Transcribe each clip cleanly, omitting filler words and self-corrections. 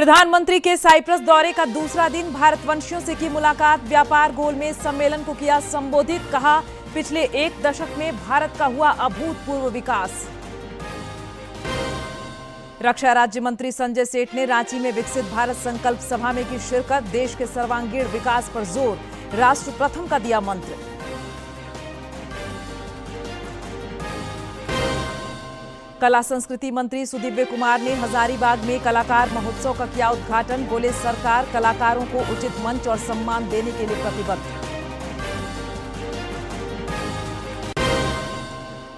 प्रधानमंत्री के साइप्रस दौरे का दूसरा दिन भारतवंशियों से की मुलाकात। व्यापार गोलमेज सम्मेलन को किया संबोधित। कहा, पिछले एक दशक में भारत का हुआ अभूतपूर्व विकास। रक्षा राज्य मंत्री संजय सेठ ने रांची में विकसित भारत संकल्प सभा में की शिरकत। देश के सर्वांगीण विकास पर जोर, राष्ट्र प्रथम का दिया मंत्र। कला संस्कृति मंत्री सुदीव्य कुमार ने हजारीबाग में कलाकार महोत्सव का किया उद्घाटन। बोले, सरकार कलाकारों को उचित मंच और सम्मान देने के लिए प्रतिबद्ध।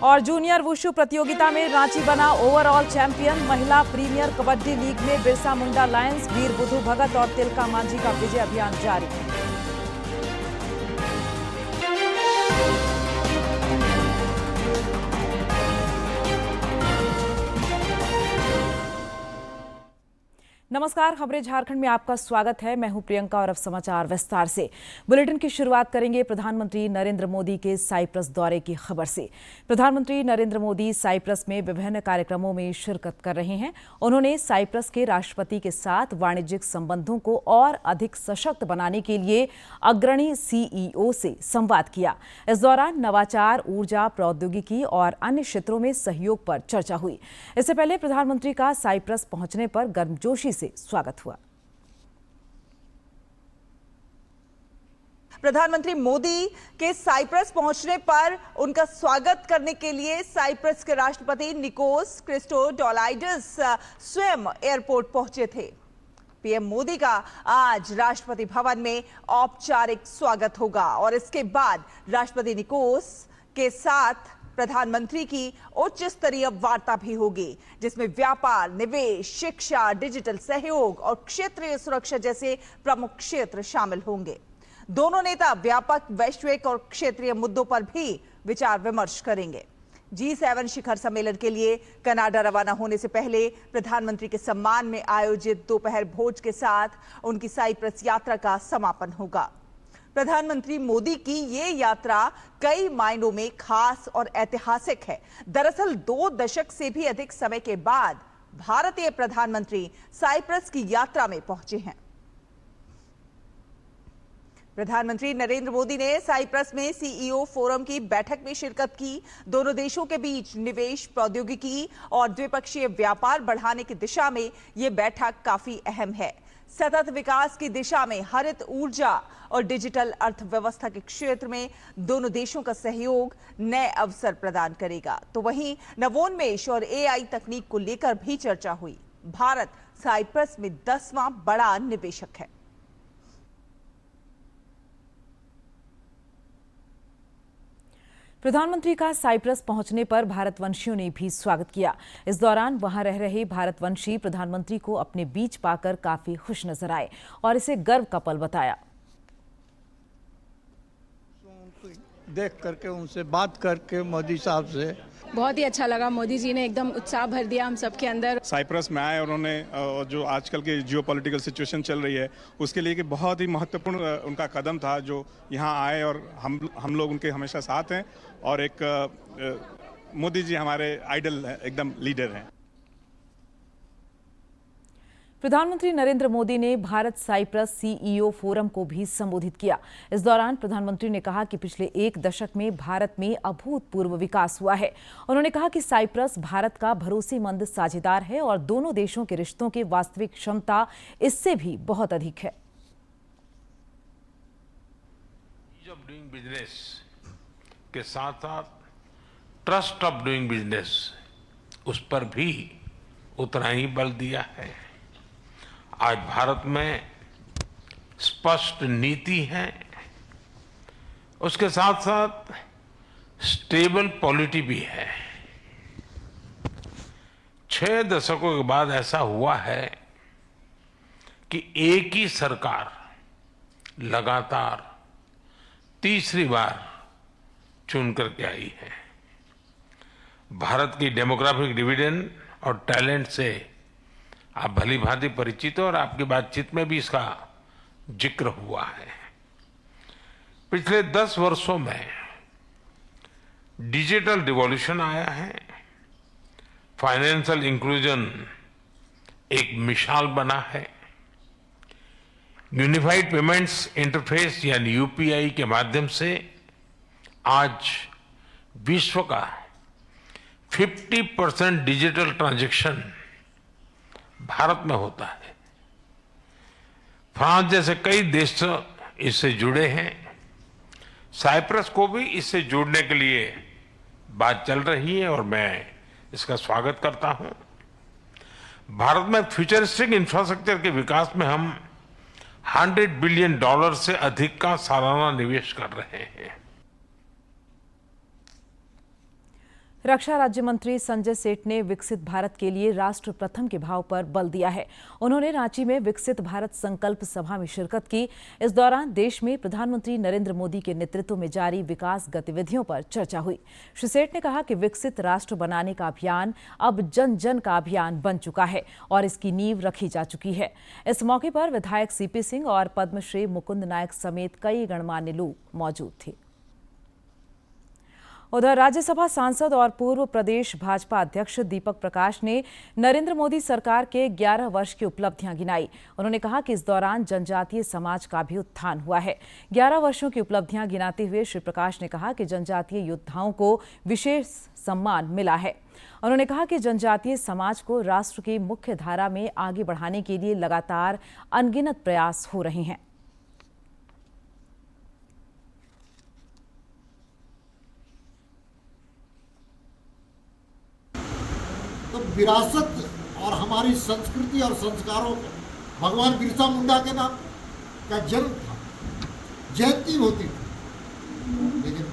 और जूनियर वुशु प्रतियोगिता में रांची बना ओवरऑल चैंपियन। महिला प्रीमियर कबड्डी लीग में बिरसा मुंडा लायंस, वीर बुधु भगत और तिलका मांझी का विजय अभियान जारी। नमस्कार, खबरें झारखंड में आपका स्वागत है। मैं हूं प्रियंका और अब समाचार विस्तार से। बुलेटिन की शुरुआत करेंगे प्रधानमंत्री नरेंद्र मोदी के साइप्रस दौरे की खबर से। प्रधानमंत्री नरेंद्र मोदी साइप्रस में विभिन्न कार्यक्रमों में शिरकत कर रहे हैं। उन्होंने साइप्रस के राष्ट्रपति के साथ वाणिज्यिक संबंधों को और अधिक सशक्त बनाने के लिए अग्रणी सीईओ से संवाद किया। इस दौरान नवाचार, ऊर्जा, प्रौद्योगिकी और अन्य क्षेत्रों में सहयोग पर चर्चा हुई। इससे पहले प्रधानमंत्री का साइप्रस पहुंचने पर गर्मजोशी से स्वागत हुआ। प्रधानमंत्री मोदी के साइप्रस पहुंचने पर उनका स्वागत करने के लिए साइप्रस के राष्ट्रपति निकोस क्रिस्टोडोलाइडिस स्वयं एयरपोर्ट पहुंचे थे। पीएम मोदी का आज राष्ट्रपति भवन में औपचारिक स्वागत होगा और इसके बाद राष्ट्रपति निकोस के साथ प्रधानमंत्री की उच्च स्तरीय वार्ता भी होगी, जिसमें व्यापार, निवेश, शिक्षा, डिजिटल सहयोग और क्षेत्रीय सुरक्षा जैसे प्रमुख क्षेत्र शामिल होंगे। दोनों नेता व्यापक, वैश्विक और क्षेत्रीय मुद्दों पर भी विचार विमर्श करेंगे। G7 शिखर सम्मेलन के लिए कनाडा रवाना होने से पहले प्रधानमंत्री के सम्मान में आयोजित दोपहर भोज के साथ उनकी साइप्रस यात्रा का समापन होगा। प्रधानमंत्री मोदी की ये यात्रा कई मायनों में खास और ऐतिहासिक है। दरअसल 2 दशक से भी अधिक समय के बाद भारतीय प्रधानमंत्री साइप्रस की यात्रा में पहुंचे हैं। प्रधानमंत्री नरेंद्र मोदी ने साइप्रस में सीईओ फोरम की बैठक में शिरकत की। दोनों देशों के बीच निवेश, प्रौद्योगिकी और द्विपक्षीय व्यापार बढ़ाने की दिशा में यह बैठक काफी अहम है। सतत विकास की दिशा में हरित ऊर्जा और डिजिटल अर्थव्यवस्था के क्षेत्र में दोनों देशों का सहयोग नए अवसर प्रदान करेगा। तो वहीं नवोन्मेष और एआई तकनीक को लेकर भी चर्चा हुई। भारत साइप्रस में 10वां बड़ा निवेशक है। प्रधानमंत्री का साइप्रस पहुंचने पर भारतवंशियों ने भी स्वागत किया। इस दौरान वहां रह रहे भारतवंशी प्रधानमंत्री को अपने बीच पाकर काफी खुश नजर आए और इसे गर्व का पल बताया। देख करके, उनसे बात करके, मोदी साहब से बहुत ही अच्छा लगा। मोदी जी ने एकदम उत्साह भर दिया हम सबके अंदर। साइप्रस में आए और उन्होंने जो आजकल की जियोपॉलिटिकल सिचुएशन चल रही है उसके लिए कि बहुत ही महत्वपूर्ण उनका कदम था जो यहाँ आए और हम लोग उनके हमेशा साथ हैं और एक मोदी जी हमारे आइडल एकदम लीडर हैं। प्रधानमंत्री नरेंद्र मोदी ने भारत साइप्रस सीईओ फोरम को भी संबोधित किया। इस दौरान प्रधानमंत्री ने कहा कि पिछले एक दशक में भारत में अभूतपूर्व विकास हुआ है। उन्होंने कहा कि साइप्रस भारत का भरोसेमंद साझेदार है और दोनों देशों के रिश्तों की वास्तविक क्षमता इससे भी बहुत अधिक है। ईज ऑफ डूइंग बिजनेस के साथ साथ ट्रस्ट ऑफ डूइंग बिजनेस, उस पर भी उतना ही बल दिया है। आज भारत में स्पष्ट नीति है, उसके साथ साथ स्टेबल पॉलिटी भी है। 6 दशकों के बाद ऐसा हुआ है कि एक ही सरकार लगातार तीसरी बार चुन करके आई है। भारत की डेमोग्राफिक डिविडेंड और टैलेंट से आप भली भांति परिचित हो और आपकी बातचीत में भी इसका जिक्र हुआ है। पिछले 10 वर्षों में डिजिटल रिवॉल्यूशन आया है, फाइनेंशियल इंक्लूजन एक मिसाल बना है। यूनिफाइड पेमेंट्स इंटरफेस यानी यूपीआई के माध्यम से आज विश्व का 50% डिजिटल ट्रांजैक्शन भारत में होता है। फ्रांस जैसे कई देश इससे जुड़े हैं। साइप्रस को भी इससे जुड़ने के लिए बात चल रही है और मैं इसका स्वागत करता हूं। भारत में फ्यूचरिस्टिक इंफ्रास्ट्रक्चर के विकास में हम $100 बिलियन से अधिक का सालाना निवेश कर रहे हैं। रक्षा राज्य मंत्री संजय सेठ ने विकसित भारत के लिए राष्ट्र प्रथम के भाव पर बल दिया है। उन्होंने रांची में विकसित भारत संकल्प सभा में शिरकत की। इस दौरान देश में प्रधानमंत्री नरेंद्र मोदी के नेतृत्व में जारी विकास गतिविधियों पर चर्चा हुई। श्री सेठ ने कहा कि विकसित राष्ट्र बनाने का अभियान अब जन जन का अभियान बन चुका है और इसकी नींव रखी जा चुकी है। इस मौके पर विधायक सीपी सिंह और पद्मश्री मुकुंद नायक समेत कई गणमान्य लोग मौजूद थे। उधर राज्यसभा सांसद और पूर्व प्रदेश भाजपा अध्यक्ष दीपक प्रकाश ने नरेंद्र मोदी सरकार के 11 वर्ष की उपलब्धियां गिनाई। उन्होंने कहा कि इस दौरान जनजातीय समाज का भी उत्थान हुआ है। 11 वर्षों की उपलब्धियां गिनाते हुए श्री प्रकाश ने कहा कि जनजातीय योद्धाओं को विशेष सम्मान मिला है। उन्होंने कहा कि जनजातीय समाज को राष्ट्र की मुख्य धारा में आगे बढ़ाने के लिए लगातार अनगिनत प्रयास हो रहे हैं। तो विरासत और हमारी संस्कृति और संस्कारों को भगवान बिरसा मुंडा के नाम का जन्म था, जयंती होती थी, लेकिन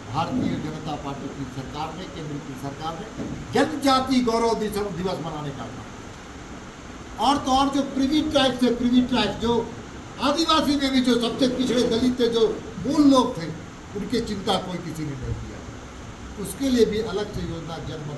भारतीय जनता पार्टी की सरकार ने, केंद्र की सरकार ने जनजाति गौरव दिवस मनाने का कहा। और तो और जो प्रिवी ट्राइब जो आदिवासी में भी जो सबसे पिछड़े दलित थे, जो मूल लोग थे, उनकी चिंता कोई किसी ने नहीं किया। उसके लिए भी अलग से योजना जन्म।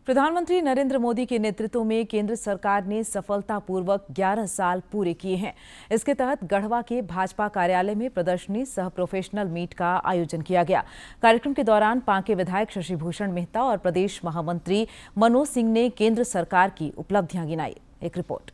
प्रधानमंत्री नरेंद्र मोदी के नेतृत्व में केंद्र सरकार ने सफलतापूर्वक 11 साल पूरे किए हैं। इसके तहत गढ़वा के भाजपा कार्यालय में प्रदर्शनी सह प्रोफेशनल मीट का आयोजन किया गया। कार्यक्रम के दौरान पांके विधायक शशि भूषण मेहता और प्रदेश महामंत्री मनोज सिंह ने केंद्र सरकार की उपलब्धियां गिनाई। एक रिपोर्ट।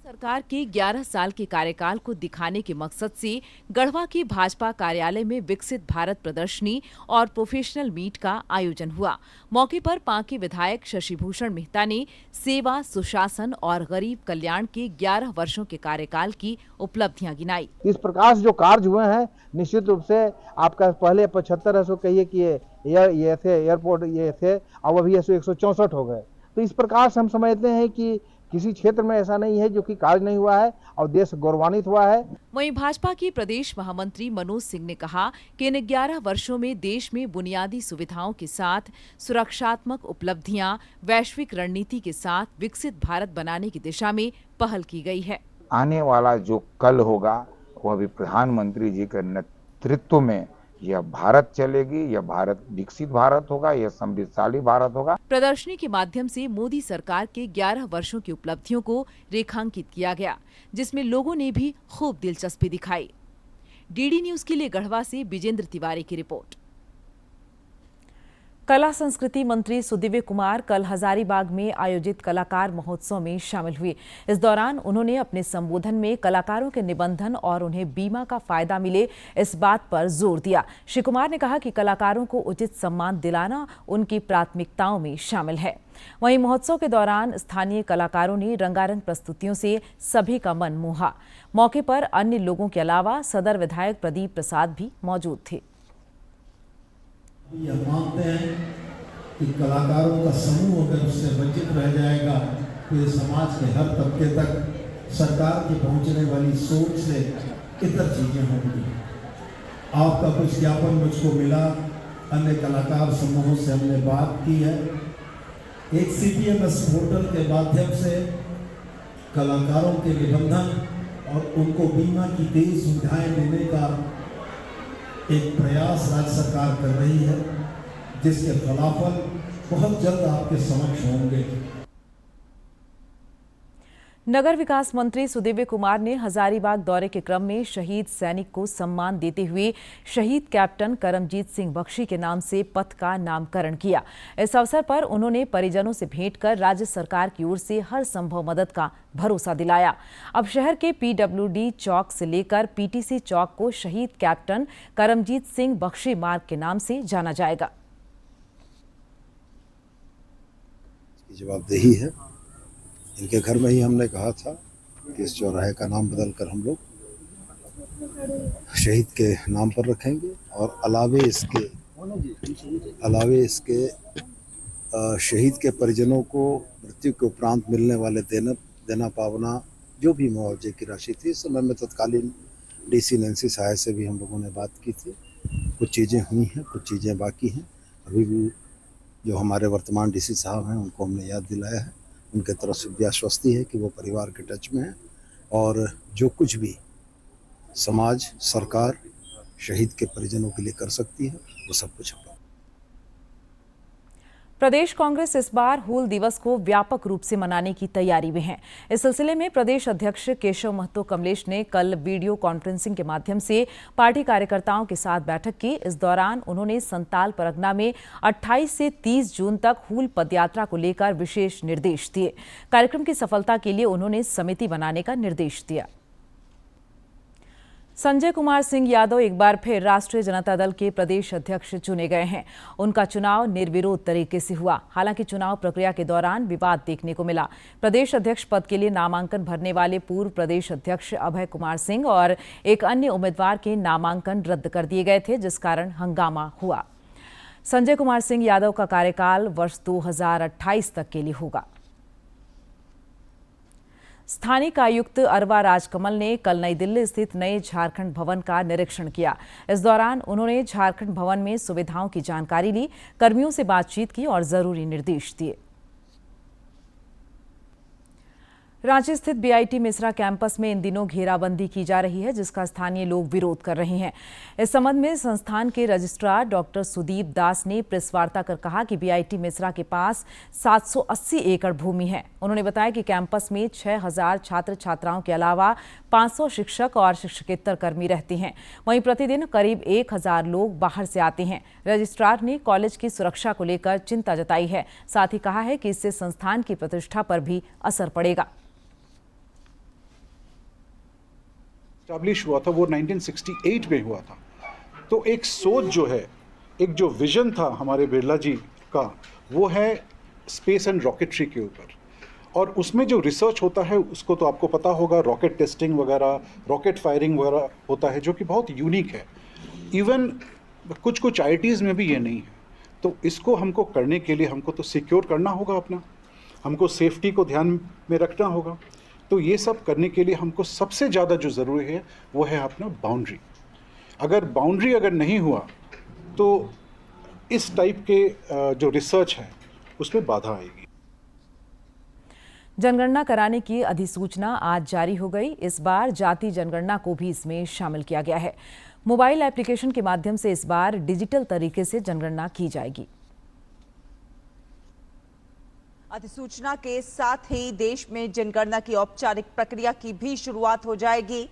सरकार के 11 साल के कार्यकाल को दिखाने के मकसद से गढ़वा के भाजपा कार्यालय में विकसित भारत प्रदर्शनी और प्रोफेशनल मीट का आयोजन हुआ। मौके पर पांके विधायक शशि भूषण मेहता ने सेवा, सुशासन और गरीब कल्याण के 11 वर्षों के कार्यकाल की उपलब्धियां गिनाई। इस प्रकार जो कार्य हुए हैं, निश्चित रूप से आपका पहले 75 कहिए कि ये थे एयरपोर्ट, ये थे, अब अभी 164 हो गए। तो इस प्रकार से हम समझते हैं कि किसी क्षेत्र में ऐसा नहीं है जो कि कार्य नहीं हुआ है और देश गौरवान्वित हुआ है। वहीं भाजपा के प्रदेश महामंत्री मनोज सिंह ने कहा कि इन 11 वर्षों में देश में बुनियादी सुविधाओं के साथ सुरक्षात्मक उपलब्धियां, वैश्विक रणनीति के साथ विकसित भारत बनाने की दिशा में पहल की गई है। आने वाला जो कल होगा वह भी प्रधानमंत्री जी के नेतृत्व में यह भारत चलेगी, यह भारत विकसित भारत होगा, यह समृद्धशाली भारत होगा। प्रदर्शनी के माध्यम से मोदी सरकार के 11 वर्षों की उपलब्धियों को रेखांकित किया गया, जिसमें लोगों ने भी खूब दिलचस्पी दिखाई। डीडी न्यूज के लिए गढ़वा से विजेंद्र तिवारी की रिपोर्ट। कला संस्कृति मंत्री सुदिव्य कुमार कल हजारीबाग में आयोजित कलाकार महोत्सव में शामिल हुए। इस दौरान उन्होंने अपने संबोधन में कलाकारों के निबंधन और उन्हें बीमा का फायदा मिले, इस बात पर जोर दिया। श्री कुमार ने कहा कि कलाकारों को उचित सम्मान दिलाना उनकी प्राथमिकताओं में शामिल है। वहीं महोत्सव के दौरान स्थानीय कलाकारों ने रंगारंग प्रस्तुतियों से सभी का मन मोहा। मौके पर अन्य लोगों के अलावा सदर विधायक प्रदीप प्रसाद भी मौजूद थे। यह मानते हैं कि कलाकारों का समूह अगर उससे वंचित रह जाएगा तो ये समाज के हर तबके तक सरकार की पहुंचने वाली सोच से इतर चीजें होंगी। आपका कुछ ज्ञापन मुझको मिला, अन्य कलाकार समूहों से हमने बात की है। एक CPMS पोर्टल के माध्यम से कलाकारों के निबंधन और उनको बीमा की कई सुविधाएं देने का एक प्रयास राज्य सरकार कर रही है, जिसके फलाफल बहुत जल्द आपके समक्ष होंगे। नगर विकास मंत्री सुदिव्य कुमार ने हजारीबाग दौरे के क्रम में शहीद सैनिक को सम्मान देते हुए शहीद कैप्टन करमजीत सिंह बख्शी के नाम से पथ का नामकरण किया। इस अवसर पर उन्होंने परिजनों से भेंट कर राज्य सरकार की ओर से हर संभव मदद का भरोसा दिलाया। अब शहर के PWD चौक से लेकर PTC चौक को शहीद कैप्टन करमजीत सिंह बख्शी मार्ग के नाम से जाना जाएगा। जवाबदेही है। इनके घर में ही हमने कहा था कि इस चौराहे का नाम बदलकर हम लोग शहीद के नाम पर रखेंगे और अलावे इसके शहीद के परिजनों को मृत्यु के उपरांत मिलने वाले देना पावना जो भी मुआवजे की राशि थी, इस समय में तत्कालीन DC नैन्सी सहाय से भी हम लोगों ने बात की थी। कुछ चीज़ें हुई हैं, कुछ चीज़ें बाकी हैं। अभी भी जो हमारे वर्तमान DC साहब हैं उनको हमने याद दिलाया है। उनके तरफ से भी आश्वस्ति है कि वो परिवार के टच में है और जो कुछ भी समाज, सरकार शहीद के परिजनों के लिए कर सकती है वो सब कुछ हम। प्रदेश कांग्रेस इस बार हूल दिवस को व्यापक रूप से मनाने की तैयारी में है। इस सिलसिले में प्रदेश अध्यक्ष केशव महतो कमलेश ने कल वीडियो कॉन्फ्रेंसिंग के माध्यम से पार्टी कार्यकर्ताओं के साथ बैठक की। इस दौरान उन्होंने संताल परगना में 28 से 30 जून तक हूल पदयात्रा को लेकर विशेष निर्देश दिए। कार्यक्रम की सफलता के लिए उन्होंने समिति बनाने का निर्देश दिया। संजय कुमार सिंह यादव एक बार फिर राष्ट्रीय जनता दल के प्रदेश अध्यक्ष चुने गए हैं। उनका चुनाव निर्विरोध तरीके से हुआ। हालांकि चुनाव प्रक्रिया के दौरान विवाद देखने को मिला। प्रदेश अध्यक्ष पद के लिए नामांकन भरने वाले पूर्व प्रदेश अध्यक्ष अभय कुमार सिंह और एक अन्य उम्मीदवार के नामांकन रद्द कर दिए गए थे, जिस कारण हंगामा हुआ। संजय कुमार सिंह यादव का कार्यकाल वर्ष 2028 तक के लिए होगा। स्थानिक आयुक्त अरवा राजकमल ने कल नई दिल्ली स्थित नए झारखंड भवन का निरीक्षण किया। इस दौरान उन्होंने झारखंड भवन में सुविधाओं की जानकारी ली, कर्मियों से बातचीत की और जरूरी निर्देश दिए। रांची स्थित BIT मिश्रा कैंपस में इन दिनों घेराबंदी की जा रही है, जिसका स्थानीय लोग विरोध कर रहे हैं। इस संबंध में संस्थान के रजिस्ट्रार डॉक्टर सुदीप दास ने प्रेस वार्ता कर कहा कि BIT मिश्रा के पास 780 एकड़ भूमि है। उन्होंने बताया कि कैंपस में 6000 छात्र छात्राओं के अलावा 500 शिक्षक और शिक्षकेतर कर्मी रहते हैं। वहीं प्रतिदिन करीब 1000 लोग बाहर से आते हैं। रजिस्ट्रार ने कॉलेज की सुरक्षा को लेकर चिंता जताई है। साथ ही कहा है कि इससे संस्थान की प्रतिष्ठा पर भी असर पड़ेगा। एस्टैब्लिश हुआ था वो 1968 में हुआ था। तो एक सोच जो है, एक जो विजन था हमारे बिरला जी का, वो है स्पेस एंड रॉकेटरी के ऊपर। और उसमें जो रिसर्च होता है उसको तो आपको पता होगा, रॉकेट टेस्टिंग वगैरह, रॉकेट फायरिंग वगैरह होता है, जो कि बहुत यूनिक है। इवन कुछ IITs में भी ये नहीं है। तो इसको हमको करने के लिए हमको तो सिक्योर करना होगा अपना, हमको सेफ्टी को ध्यान में रखना होगा। तो ये सब करने के लिए हमको सबसे ज़्यादा जो ज़रूरी है वो है अपना बाउंड्री। अगर बाउंड्री नहीं हुआ तो इस टाइप के जो रिसर्च है उसमें बाधा आएगी। जनगणना कराने की अधिसूचना आज जारी हो गई। इस बार जाति जनगणना को भी इसमें शामिल किया गया है। मोबाइल एप्लीकेशन के माध्यम से इस बार डिजिटल तरीके से जनगणना की जाएगी। अधिसूचना के साथ ही देश में जनगणना की औपचारिक प्रक्रिया की भी शुरुआत हो जाएगी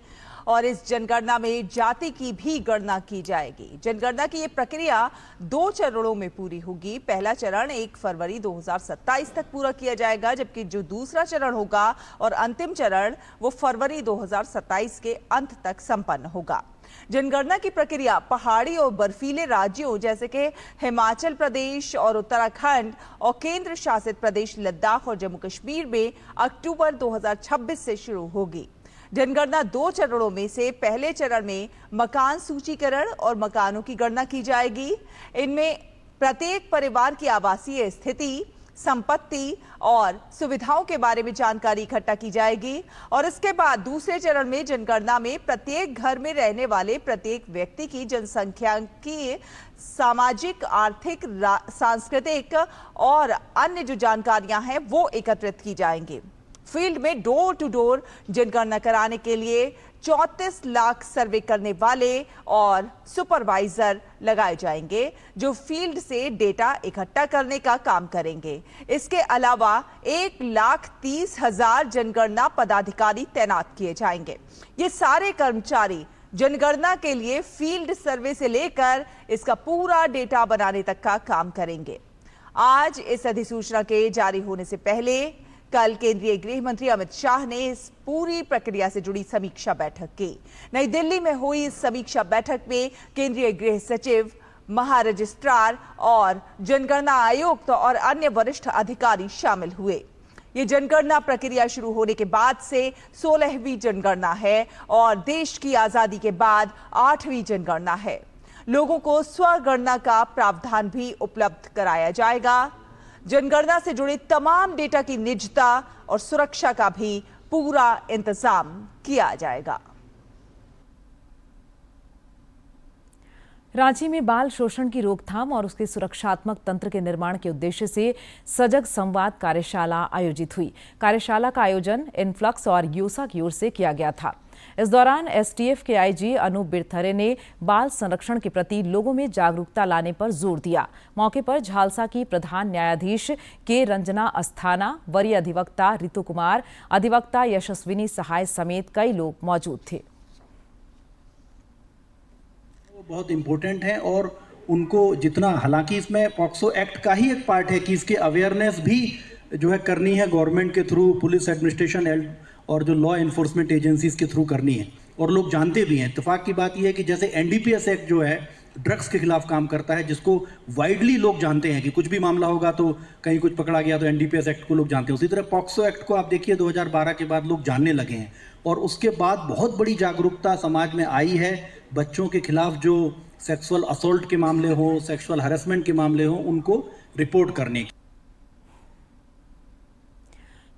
और इस जनगणना में जाति की भी गणना की जाएगी। जनगणना की ये प्रक्रिया 2 चरणों में पूरी होगी। पहला चरण 1 फरवरी 2027 तक पूरा किया जाएगा, जबकि जो दूसरा चरण होगा और अंतिम चरण वो फरवरी 2027 के अंत तक संपन्न होगा। जनगणना की प्रक्रिया पहाड़ी और बर्फीले राज्यों जैसे कि हिमाचल प्रदेश और उत्तराखंड और केंद्र शासित प्रदेश लद्दाख और जम्मू कश्मीर में अक्टूबर 2026 से शुरू होगी। जनगणना 2 चरणों में से पहले चरण में मकान सूचीकरण और मकानों की गणना की जाएगी। इनमें प्रत्येक परिवार की आवासीय स्थिति, संपत्ति और सुविधाओं के बारे में जानकारी इकट्ठा की जाएगी और इसके बाद दूसरे चरण में जनगणना में प्रत्येक घर में रहने वाले प्रत्येक व्यक्ति की जनसंख्याकी, सामाजिक, आर्थिक, सांस्कृतिक और अन्य जो जानकारियां हैं वो एकत्रित की जाएंगी। फील्ड में डोर टू डोर जनगणना कराने के लिए 34 लाख सर्वे करने वाले और सुपरवाइजर लगाए जाएंगे जो फील्ड से डेटा इकट्ठा करने का काम करेंगे। इसके अलावा 1,30,000 जनगणना पदाधिकारी तैनात किए जाएंगे। ये सारे कर्मचारी जनगणना के लिए फील्ड सर्वे से लेकर इसका पूरा डेटा बनाने तक का काम करेंगे। आज इस अधिसूचना के जारी होने से पहले कल केंद्रीय गृह मंत्री अमित शाह ने इस पूरी प्रक्रिया से जुड़ी समीक्षा बैठक की। नई दिल्ली में हुई इस समीक्षा बैठक में केंद्रीय गृह सचिव, महारजिस्ट्रार और जनगणना आयुक्त और अन्य वरिष्ठ अधिकारी शामिल हुए। ये जनगणना प्रक्रिया शुरू होने के बाद से 16वीं जनगणना है और देश की आजादी के बाद 8वीं जनगणना है। लोगों को स्वगणना का प्रावधान भी उपलब्ध कराया जाएगा। जनगणना से जुड़े तमाम डेटा की निजता और सुरक्षा का भी पूरा इंतजाम किया जाएगा। रांची में बाल शोषण की रोकथाम और उसके सुरक्षात्मक तंत्र के निर्माण के उद्देश्य से सजग संवाद कार्यशाला आयोजित हुई। कार्यशाला का आयोजन इनफ्लक्स और यूसा की ओर से किया गया था। इस दौरान एसटीएफ के आईजी अनूप बिरथरे ने बाल संरक्षण के प्रति लोगों में जागरूकता लाने पर जोर दिया। मौके पर झालसा की प्रधान न्यायाधीश के रंजना अस्थाना, वरीय अधिवक्ता रितु कुमार, अधिवक्ता यशस्विनी सहाय समेत कई लोग मौजूद थे। बहुत इम्पोर्टेंट है और उनको जितना, हालांकि इसमें पॉक्सो एक्ट का ही एक पार्ट है कि इसकी अवेयरनेस भी जो है करनी है गवर्नमेंट के थ्रू, पुलिस एडमिनिस्ट्रेशन और जो लॉ एनफोर्समेंट एजेंसीज के थ्रू करनी है और लोग जानते भी हैं। इत्तेफाक की बात यह है कि जैसे एनडीपीएस एक्ट जो है ड्रग्स के खिलाफ काम करता है, जिसको वाइडली लोग जानते हैं कि कुछ भी मामला होगा तो कहीं कुछ पकड़ा गया तो एनडीपीएस एक्ट को लोग जानते हैं। उसी तरह पॉक्सो एक्ट को आप देखिए 2012 के बाद लोग जानने लगे हैं और उसके बाद बहुत बड़ी जागरूकता समाज में आई है। बच्चों के खिलाफ जो सेक्सुअल असॉल्ट के मामले हो, सेक्सुअल हैरेसमेंट के मामले हो, उनको रिपोर्ट करने की।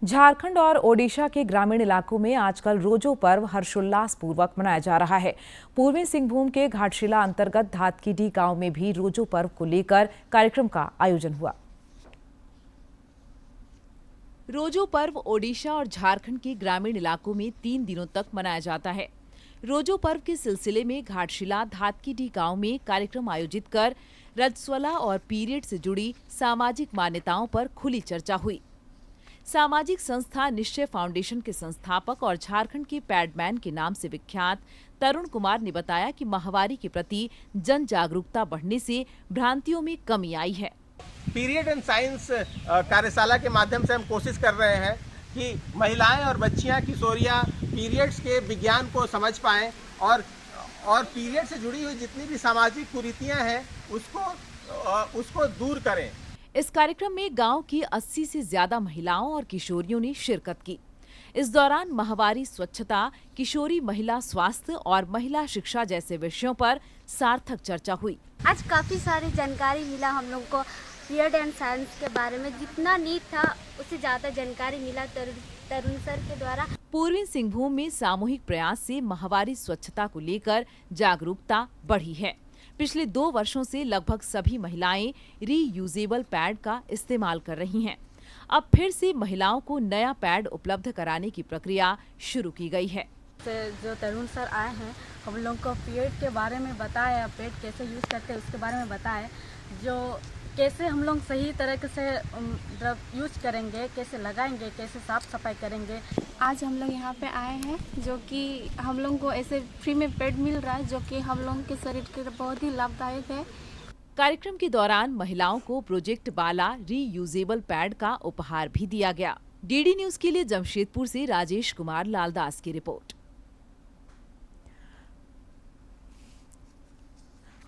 झारखंड और ओडिशा के ग्रामीण इलाकों में आजकल रोजो पर्व हर्षोल्लास पूर्वक मनाया जा रहा है। पूर्वी सिंहभूम के घाटशिला अंतर्गत धातकीडीह गांव में भी रोजो पर्व को लेकर कार्यक्रम का आयोजन हुआ। रोजो पर्व ओडिशा और झारखंड के ग्रामीण इलाकों में 3 दिनों तक मनाया जाता है। रोजो पर्व के सिलसिले में घाटशिला धातकीडीह गांव में कार्यक्रम आयोजित कर रजस्वला और पीरियड से जुड़ी सामाजिक मान्यताओं पर खुली चर्चा हुई। सामाजिक संस्था निश्चय फाउंडेशन के संस्थापक और झारखंड के पैडमैन के नाम से विख्यात तरुण कुमार ने बताया कि माहवारी के प्रति जन जागरूकता बढ़ने से भ्रांतियों में कमी आई है। पीरियड एंड साइंस कार्यशाला के माध्यम से हम कोशिश कर रहे हैं कि महिलाएं और बच्चियां, किशोरियां पीरियड्स के विज्ञान को समझ पाएं और पीरियड से जुड़ी हुई जितनी भी सामाजिक कुरीतियां हैं उसको दूर करें। इस कार्यक्रम में गांव की 80 से ज्यादा महिलाओं और किशोरियों ने शिरकत की। इस दौरान माहवारी स्वच्छता, किशोरी महिला स्वास्थ्य और महिला शिक्षा जैसे विषयों पर सार्थक चर्चा हुई। आज काफी सारी जानकारी मिला हम लोग को पीरियड एंड साइंस के बारे में। जितना नीट था उससे ज्यादा जानकारी मिला तरुण सर के द्वारा। पूर्वी सिंहभूम में सामूहिक प्रयास से माहवारी स्वच्छता को लेकर जागरूकता बढ़ी है। पिछले 2 वर्षों से लगभग सभी महिलाएं रीयूजेबल पैड का इस्तेमाल कर रही हैं। अब फिर से महिलाओं को नया पैड उपलब्ध कराने की प्रक्रिया शुरू की गई है। जो तरुण सर आए हैं, हम लोग को पीरियड के बारे में बताया, पैड कैसे यूज करते हैं उसके बारे में बताया, जो कैसे हम लोग सही तरीके से यूज करेंगे, कैसे लगाएंगे, कैसे साफ सफाई करेंगे। आज हम लोग यहाँ पे आए हैं जो कि हम लोग को ऐसे फ्री में पैड मिल रहा है जो कि हम लोग के शरीर के लिए बहुत ही लाभदायक है। कार्यक्रम के दौरान महिलाओं को प्रोजेक्ट बाला रीयूजेबल पैड का उपहार भी दिया गया। डीडी न्यूज के लिए जमशेदपुर से राजेश कुमार लालदास की रिपोर्ट।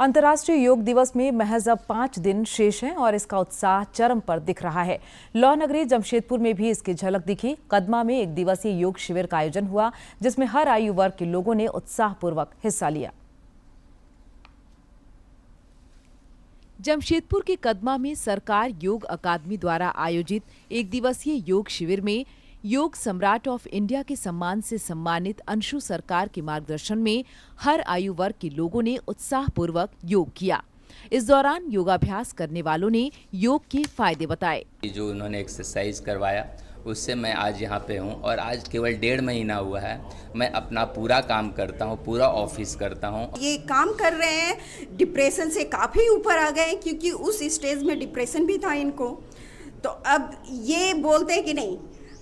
अंतर्राष्ट्रीय योग दिवस में महज अब 5 दिन शेष हैं और इसका उत्साह चरम पर दिख रहा है। लौ नगरी जमशेदपुर में भी इसकी झलक दिखी। कदमा में 1 दिवसीय योग शिविर का आयोजन हुआ जिसमें हर आयु वर्ग के लोगों ने उत्साहपूर्वक हिस्सा लिया। जमशेदपुर के कदमा में सरकार योग अकादमी द्वारा आयोजित 1 दिवसीय योग शिविर में योग सम्राट ऑफ इंडिया के सम्मान से सम्मानित अंशु सरकार के मार्गदर्शन में हर आयु वर्ग के लोगों ने उत्साहपूर्वक योग किया। इस दौरान योगाभ्यास करने वालों ने योग के फायदे बताए। जो उन्होंने एक्सरसाइज करवाया उससे मैं आज यहाँ पे हूँ। और आज केवल 1.5 महीना हुआ है, मैं अपना पूरा काम करता हूँ, पूरा ऑफिस करता हूँ। ये काम कर रहे हैं, डिप्रेशन से काफ़ी ऊपर आ गए, क्योंकि उस स्टेज में डिप्रेशन भी था इनको। तो अब ये बोलते हैं कि नहीं,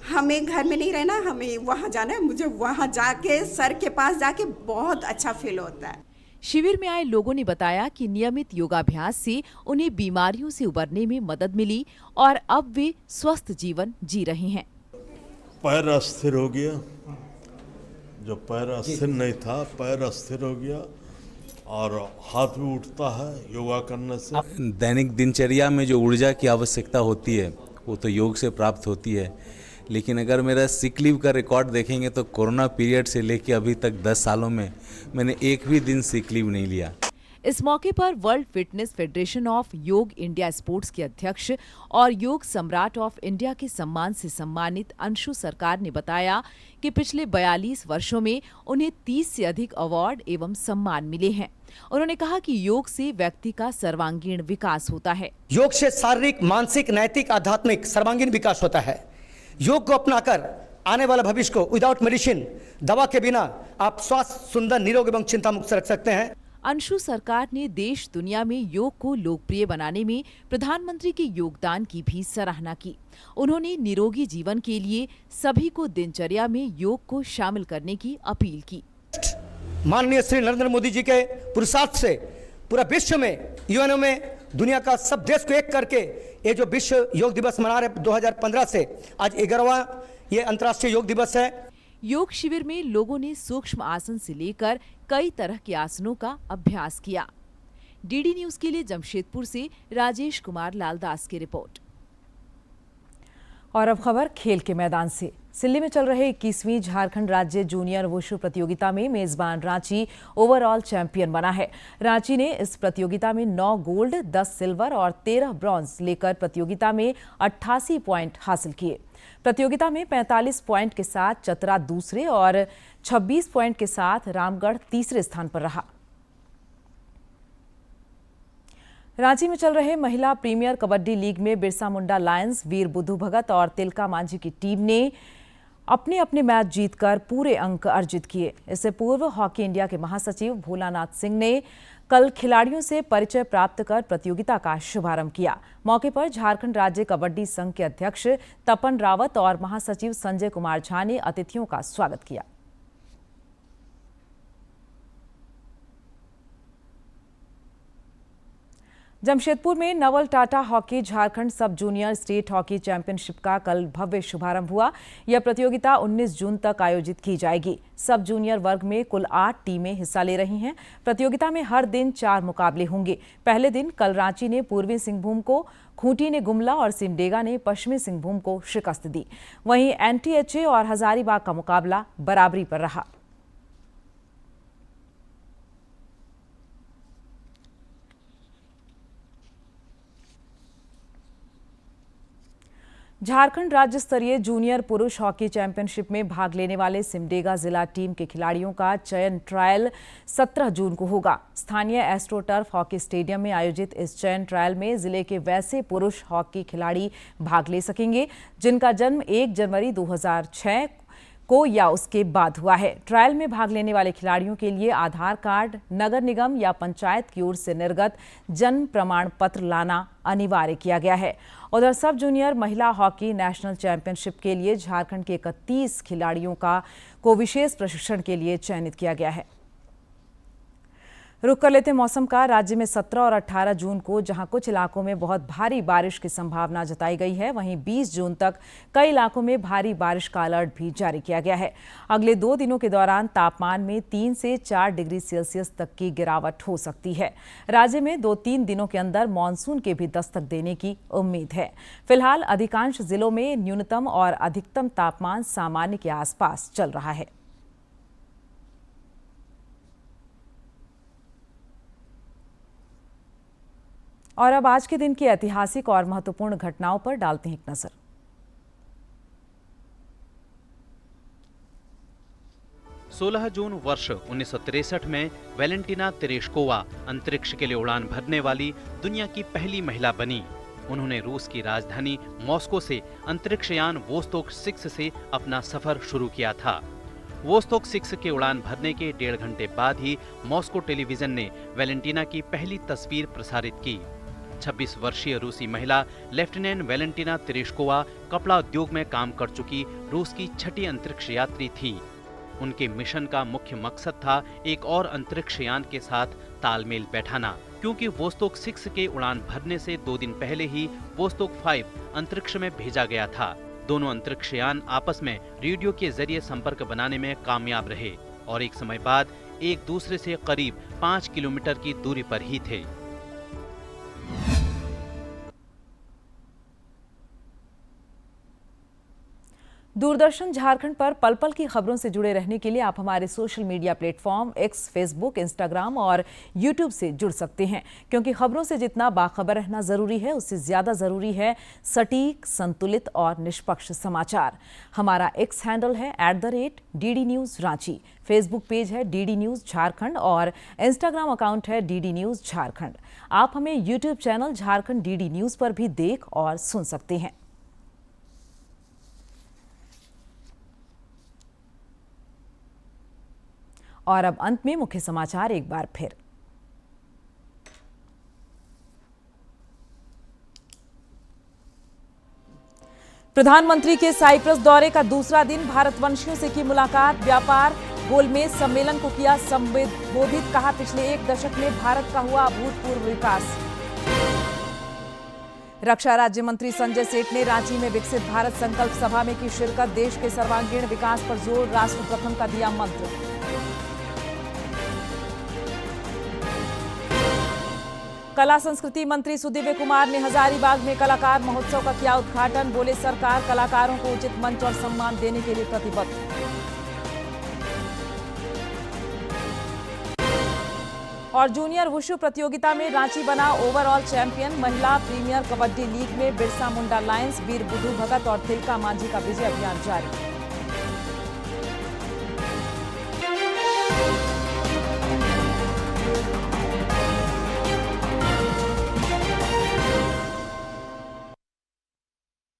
हमें घर में नहीं रहना, हमें वहाँ जाना है। मुझे वहाँ जाके सर के पास जाके बहुत अच्छा फील होता है। शिविर में आए लोगों ने बताया कि नियमित योगाभ्यास से उन्हें बीमारियों से उबरने में मदद मिली और अब वे स्वस्थ जीवन जी रहे हैं। पैर अस्थिर हो गया, जो पैर अस्थिर नहीं था पैर अस्थिर हो गया और हाथ भी उठता है योगा करने से। दैनिक दिनचर्या में जो ऊर्जा की आवश्यकता होती है वो तो योग से प्राप्त होती है, लेकिन अगर मेरा सिक लीव का रिकॉर्ड देखेंगे तो कोरोना पीरियड से लेकर अभी तक 10 सालों में मैंने एक भी दिन सिक लीव नहीं लिया। इस मौके पर वर्ल्ड फिटनेस फेडरेशन ऑफ योग इंडिया स्पोर्ट्स के अध्यक्ष और योग सम्राट ऑफ इंडिया के सम्मान से सम्मानित अंशु सरकार ने बताया कि पिछले 42 वर्षों में उन्हें 30 से अधिक अवार्ड एवं सम्मान मिले हैं। उन्होंने कहा कि योग से व्यक्ति का सर्वांगीण विकास होता है। योग से शारीरिक, मानसिक, नैतिक, आध्यात्मिक सर्वांगीण विकास होता है। योग को अपनाकर आने वाला भविष्य को विदाउट मेडिसिन, दवा के बिना आप स्वास्थ्य, सुंदर, निरोग एवं चिंता मुक्त रख सकते हैं। अंशु सरकार ने देश दुनिया में योग को लोकप्रिय बनाने में प्रधानमंत्री के योगदान की भी सराहना की। उन्होंने निरोगी जीवन के लिए सभी को दिनचर्या में योग को शामिल करने की अपील की। माननीय श्री नरेंद्र मोदी जी के पुरुषार्थ से पूरा विश्व में, यूएनओ में, दुनिया का सब देश को एक करके ये जो विश्व योग दिवस मना रहे 2015 से आज 11वां ये अंतर्राष्ट्रीय योग दिवस है। योग शिविर में लोगों ने सूक्ष्म आसन से लेकर कई तरह के आसनों का अभ्यास किया। डीडी न्यूज के लिए जमशेदपुर से राजेश कुमार लालदास की रिपोर्ट। और अब खबर खेल के मैदान से। सिल्ली में चल रहे 21वीं झारखंड राज्य जूनियर वुशु प्रतियोगिता में मेजबान रांची ओवरऑल चैंपियन बना है। रांची ने इस प्रतियोगिता में 9 गोल्ड, 10 सिल्वर और 13 ब्रॉन्ज लेकर प्रतियोगिता में 88 पॉइंट हासिल किए। प्रतियोगिता में 45 पॉइंट के साथ चतरा दूसरे और 26 पॉइंट के साथ रामगढ़ तीसरे स्थान पर रहा। रांची में चल रहे महिला प्रीमियर कबड्डी लीग में बिरसा मुंडा लायंस, वीर बुद्धू भगत और तिलका मांझी की टीम ने अपने अपने मैच जीतकर पूरे अंक अर्जित किए। इससे पूर्व हॉकी इंडिया के महासचिव भोलानाथ सिंह ने कल खिलाड़ियों से परिचय प्राप्त कर प्रतियोगिता का शुभारंभ किया। मौके पर झारखंड राज्य कबड्डी संघ के अध्यक्ष तपन रावत और महासचिव संजय कुमार झा ने अतिथियों का स्वागत किया। जमशेदपुर में नवल टाटा हॉकी झारखंड सब जूनियर स्टेट हॉकी चैंपियनशिप का कल भव्य शुभारंभ हुआ। यह प्रतियोगिता 19 जून तक आयोजित की जाएगी। सब जूनियर वर्ग में कुल 8 टीमें हिस्सा ले रही हैं। प्रतियोगिता में हर दिन 4 मुकाबले होंगे। पहले दिन कल रांची ने पूर्वी सिंहभूम को, खूंटी ने गुमला और सिमडेगा ने पश्चिमी सिंहभूम को शिकस्त दी। वहीं एनटीएचए और हजारीबाग का मुकाबला बराबरी पर रहा। झारखंड राज्य स्तरीय जूनियर पुरुष हॉकी चैंपियनशिप में भाग लेने वाले सिमडेगा जिला टीम के खिलाड़ियों का चयन ट्रायल 17 जून को होगा। स्थानीय एस्ट्रोटर्फ हॉकी स्टेडियम में आयोजित इस चयन ट्रायल में जिले के वैसे पुरुष हॉकी खिलाड़ी भाग ले सकेंगे जिनका जन्म 1 जनवरी 2006 को या उसके बाद हुआ है। ट्रायल में भाग लेने वाले खिलाड़ियों के लिए आधार कार्ड, नगर निगम या पंचायत की ओर से निर्गत जन्म प्रमाण पत्र लाना अनिवार्य किया गया है। उधर सब जूनियर महिला हॉकी नेशनल चैंपियनशिप के लिए झारखंड के 31 खिलाड़ियों को विशेष प्रशिक्षण के लिए चयनित किया गया है। रुक कर लेते मौसम का। राज्य में 17 और 18 जून को जहां कुछ इलाकों में बहुत भारी बारिश की संभावना जताई गई है, वहीं 20 जून तक कई इलाकों में भारी बारिश का अलर्ट भी जारी किया गया है। अगले 2 दिनों के दौरान तापमान में 3 से 4 डिग्री सेल्सियस तक की गिरावट हो सकती है। राज्य में 2-3 दिनों के अंदर मानसून के भी दस्तक देने की उम्मीद है। फिलहाल अधिकांश जिलों में न्यूनतम और अधिकतम तापमान सामान्य के आसपास चल रहा है। और अब आज के दिन की ऐतिहासिक और महत्वपूर्ण घटनाओं पर डालते हैं एक नजर। 16 जून वर्ष 1963 में वैलेंटिना तेरेश्कोवा अंतरिक्ष के लिए उड़ान भरने वाली दुनिया की पहली महिला बनी। उन्होंने रूस की राजधानी मॉस्को से अंतरिक्षयान वोस्तोक 6 से अपना सफर शुरू किया था। वोस्तोक 6 के उड़ान भरने के 1.5 घंटे बाद ही मॉस्को टेलीविजन ने वैलेंटीना की पहली तस्वीर प्रसारित की। 26 वर्षीय रूसी महिला लेफ्टिनेंट वैलेंटीना तेरेश्कोवा कपड़ा उद्योग में काम कर चुकी रूस की 6ठी अंतरिक्ष यात्री थी। उनके मिशन का मुख्य मकसद था एक और अंतरिक्ष यान के साथ तालमेल बैठाना, क्योंकि वोस्तोक 6 के उड़ान भरने से 2 दिन पहले ही वोस्तोक 5 अंतरिक्ष में भेजा गया था। दोनों अंतरिक्ष यान आपस में रेडियो के जरिए संपर्क बनाने में कामयाब रहे और एक समय बाद एक दूसरे से करीब 5 किलोमीटर की दूरी पर ही थे। दूरदर्शन झारखंड पर पल पल की खबरों से जुड़े रहने के लिए आप हमारे social media platform x, Facebook, Instagram और यूट्यूब से जुड़ सकते हैं, क्योंकि खबरों से जितना बाखबर रहना जरूरी है, उससे ज्यादा जरूरी है सटीक, संतुलित और निष्पक्ष समाचार। हमारा एक्स हैंडल है @DD News Ranchi, Facebook page है DD News झारखंड और इंस्टाग्राम अकाउंट है DD News झारखंड। आप हमें YouTube channel Jharkhand DD News पर भी देख और सुन सकते हैं। और अब अंत में मुख्य समाचार एक बार फिर। प्रधानमंत्री के साइप्रस दौरे का दूसरा दिन, भारतवंशियों से की मुलाकात, व्यापार गोलमेज सम्मेलन को किया संबोधित, कहा पिछले 1 दशक में भारत का हुआ अभूतपूर्व विकास। रक्षा राज्य मंत्री संजय सेठ ने रांची में विकसित भारत संकल्प सभा में की शिरकत, देश के सर्वांगीण विकास पर जोर, राष्ट्र प्रथम का दिया मंत्र। कला संस्कृति मंत्री सुदीव्य कुमार ने हजारीबाग में कलाकार महोत्सव का किया उद्घाटन, बोले सरकार कलाकारों को उचित मंच और सम्मान देने के लिए प्रतिबद्ध। और जूनियर वुशु प्रतियोगिता में रांची बना ओवरऑल चैंपियन, महिला प्रीमियर कबड्डी लीग में बिरसा मुंडा लायंस, वीर बुद्धू भगत और तिलका मांझी का विजय अभियान जारी।